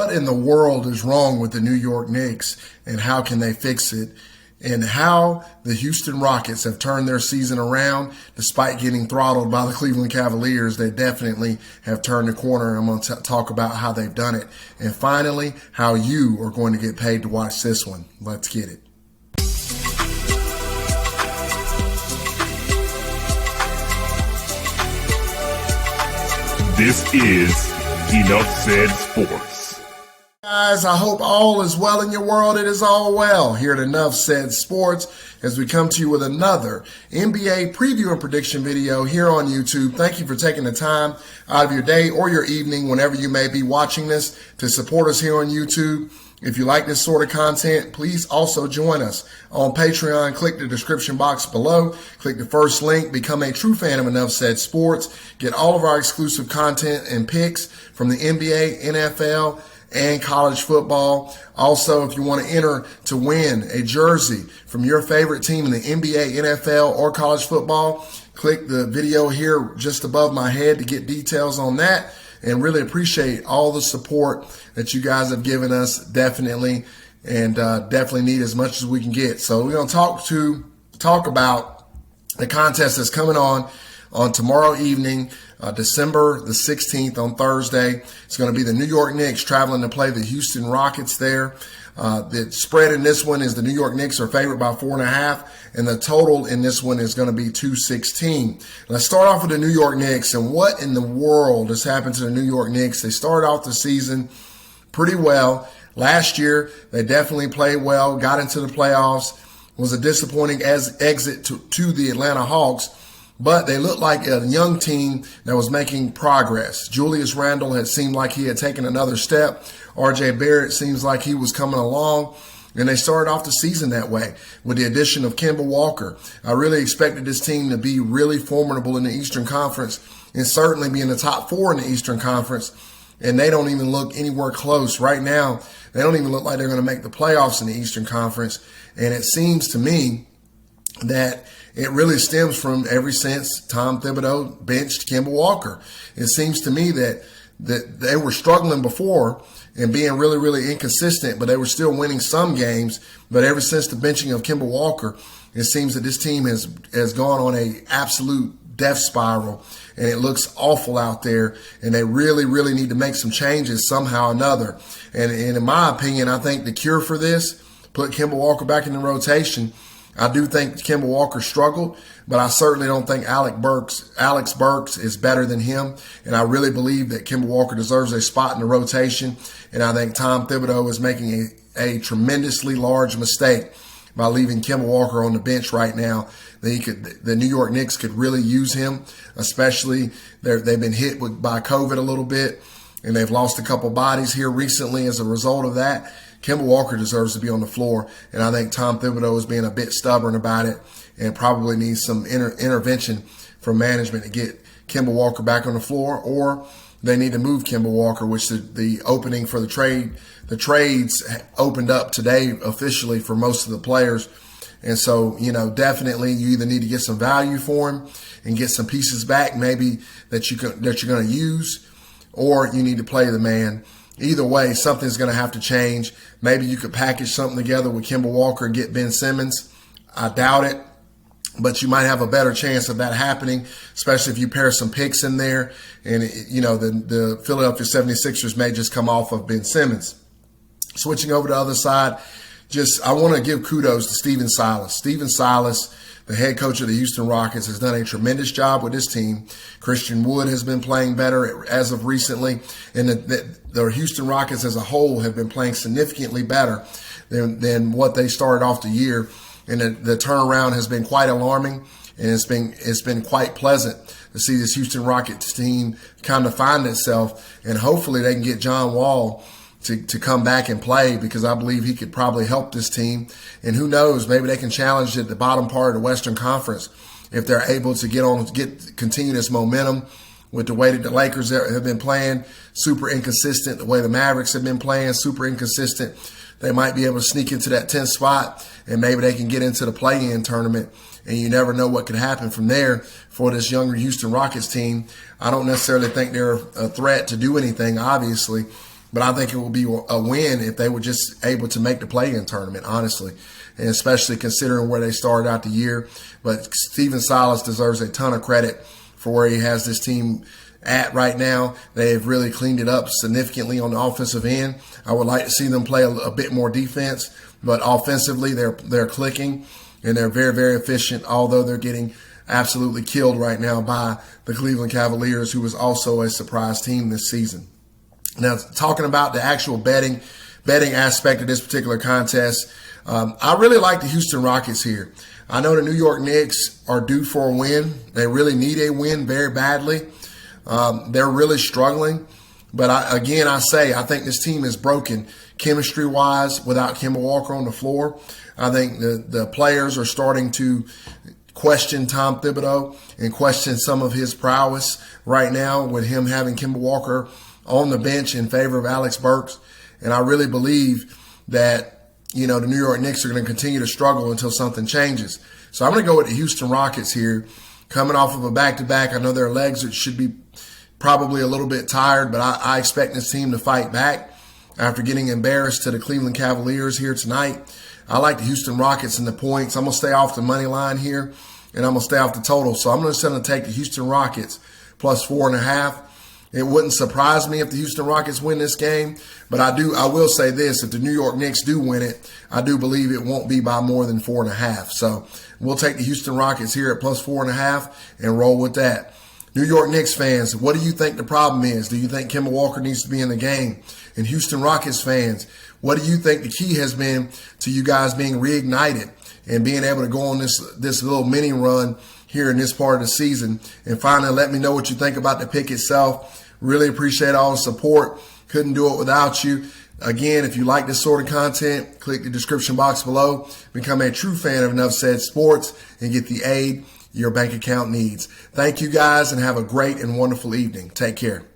what in the world is wrong with the New York Knicks and how can they fix it, and how the Houston Rockets have turned their season around despite getting throttled by the Cleveland Cavaliers. They definitely have turned the corner. I'm going to talk about how they've done it. And finally, how you are going to get paid to watch this one. Let's get it. This is Enough Said Sports. Guys, I hope all is well in your world. It is all well here at Enough Said Sports as we come to you with another NBA preview and prediction video here on YouTube. Thank you for taking the time out of your day or your evening, whenever you may be watching this, to support us here on YouTube. If you like this sort of content, please also join us on Patreon. Click the description box below. Click the first link. Become a true fan of Enough Said Sports. Get all of our exclusive content and picks from the NBA, NFL, and college football. Also, if you want to enter to win a jersey from your favorite team in the NBA, NFL, or college football, click the video here just above my head to get details on that. And really appreciate all the support that you guys have given us, definitely, and definitely need as much as we can get. So we're going to talk about the contest that's coming on tomorrow evening, December the 16th on Thursday. It's going to be the New York Knicks traveling to play the Houston Rockets there. The spread in this one is the New York Knicks are favored by 4.5, and the total in this one is going to be 216. Let's start off with the New York Knicks, and what in the world has happened to the New York Knicks? They started off the season pretty well. Last year, they definitely played well, got into the playoffs, was a disappointing exit to the Atlanta Hawks, but they looked like a young team that was making progress. Julius Randle had seemed like he had taken another step. R.J. Barrett seems like he was coming along, and they started off the season that way with the addition of Kemba Walker. I really expected this team to be really formidable in the Eastern Conference and certainly be in the top 4 in the Eastern Conference, and they don't even look anywhere close. Right now, they don't even look like they're going to make the playoffs in the Eastern Conference, and it seems to me that it really stems from ever since Tom Thibodeau benched Kemba Walker. It seems to me that they were struggling before and being really, really inconsistent, but they were still winning some games. But ever since the benching of Kemba Walker, it seems that this team has gone on a absolute death spiral, and it looks awful out there, and they really, really need to make some changes somehow or another. And in my opinion, I think the cure for this, put Kemba Walker back in the rotation. I do think Kemba Walker struggled, but I certainly don't think Alex Burks is better than him. And I really believe that Kemba Walker deserves a spot in the rotation. And I think Tom Thibodeau is making a tremendously large mistake by leaving Kemba Walker on the bench right now. The New York Knicks could really use him, especially they've been hit by COVID a little bit, and they've lost a couple bodies here recently as a result of that. Kemba Walker deserves to be on the floor, and I think Tom Thibodeau is being a bit stubborn about it and probably needs some intervention from management to get Kemba Walker back on the floor, or they need to move Kemba Walker, which the opening for the trades opened up today officially for most of the players. And so, definitely you either need to get some value for him and get some pieces back maybe that you're going to use, or you need to play the man. Either way, something's going to have to change. Maybe you could package something together with Kemba Walker and get Ben Simmons. I doubt it, but you might have a better chance of that happening, especially if you pair some picks in there. And, the Philadelphia 76ers may just come off of Ben Simmons. Switching over to the other side, I want to give kudos to Stephen Silas. Stephen Silas, the head coach of the Houston Rockets, has done a tremendous job with this team. Christian Wood has been playing better as of recently, and the Houston Rockets as a whole have been playing significantly better than what they started off the year. And the turnaround has been quite alarming, and it's been quite pleasant to see this Houston Rockets team kind of find itself, and hopefully they can get John Wall to come back and play, because I believe he could probably help this team. And who knows, maybe they can challenge at the bottom part of the Western Conference if they're able to continue this momentum with the way that the Lakers have been playing, super inconsistent, the way the Mavericks have been playing, super inconsistent. They might be able to sneak into that 10th spot, and maybe they can get into the play-in tournament, and you never know what could happen from there for this younger Houston Rockets team. I don't necessarily think they're a threat to do anything, obviously, but I think it will be a win if they were just able to make the play-in tournament, honestly, and especially considering where they started out the year. But Stephen Silas deserves a ton of credit for where he has this team at right now. They have really cleaned it up significantly on the offensive end. I would like to see them play a bit more defense, but offensively they're clicking and they're very, very efficient, although they're getting absolutely killed right now by the Cleveland Cavaliers, who was also a surprise team this season. Now, talking about the actual betting aspect of this particular contest, I really like the Houston Rockets here. I know the New York Knicks are due for a win. They really need a win very badly. They're really struggling. But I think this team is broken chemistry-wise without Kemba Walker on the floor. I think the players are starting to question Tom Thibodeau and question some of his prowess right now with him having Kemba Walker on the bench in favor of Alex Burks. And I really believe that, the New York Knicks are going to continue to struggle until something changes. So I'm going to go with the Houston Rockets here, coming off of a back-to-back. I know their legs should be probably a little bit tired, but I expect this team to fight back after getting embarrassed to the Cleveland Cavaliers here tonight. I like the Houston Rockets in the points. I'm going to stay off the money line here, and I'm going to stay off the total. So I'm just going to take the Houston Rockets plus 4.5. It wouldn't surprise me if the Houston Rockets win this game, but I will say this: if the New York Knicks do win it, I do believe it won't be by more than 4.5. So we'll take the Houston Rockets here at plus 4.5 and roll with that. New York Knicks fans, what do you think the problem is? Do you think Kemba Walker needs to be in the game? And Houston Rockets fans, what do you think the key has been to you guys being reignited and being able to go on this little mini run here in this part of the season? And finally, let me know what you think about the pick itself. Really appreciate all the support. Couldn't do it without you. Again, if you like this sort of content, click the description box below. Become a true fan of Enough Said Sports and get the aid your bank account needs. Thank you guys and have a great and wonderful evening. Take care.